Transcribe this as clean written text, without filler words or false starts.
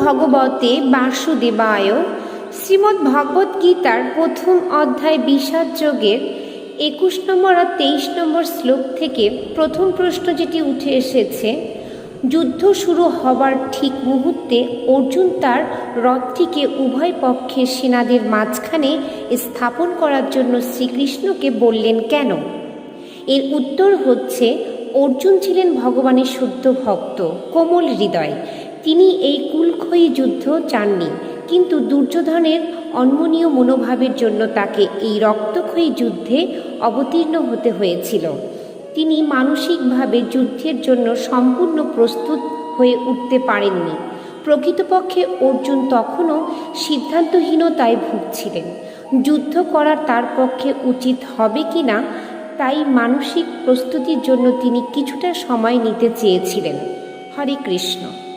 ভগবতে বাসুদেবায়। শ্রীমদ্ ভগবদ্ গীতার প্রথম অধ্যায় বিষাদ যোগের 21 নম্বর আর 23 নম্বর শ্লোক থেকে প্রথম প্রশ্ন যেটি উঠে এসেছে, যুদ্ধ শুরু হবার ঠিক মুহূর্তে অর্জুন তার রথটিকে উভয় পক্ষের সেনাদের মাঝখানে স্থাপন করার জন্য শ্রীকৃষ্ণকে বললেন কেন? এর উত্তর হচ্ছে, অর্জুন ছিলেন ভগবানের শুদ্ধ ভক্ত, কোমল হৃদয়। তিনি এই কুলক্ষয়ী যুদ্ধ চাননি, কিন্তু দুর্যোধনের অনমনীয় মনোভাবের জন্য তাকে এই রক্তক্ষয়ী যুদ্ধে অবতীর্ণ হতে হয়েছিল। তিনি মানসিকভাবে যুদ্ধের জন্য সম্পূর্ণ প্রস্তুত হয়ে উঠতে পারেননি। প্রকৃতপক্ষে অর্জুন তখনও সিদ্ধান্তহীনতায় ভুগছিলেন। যুদ্ধ করা তার পক্ষে উচিত হবে কি না, তাই মানসিক প্রস্তুতির জন্য তিনি কিছুটা সময় নিতে চেয়েছিলেন। হরে কৃষ্ণ।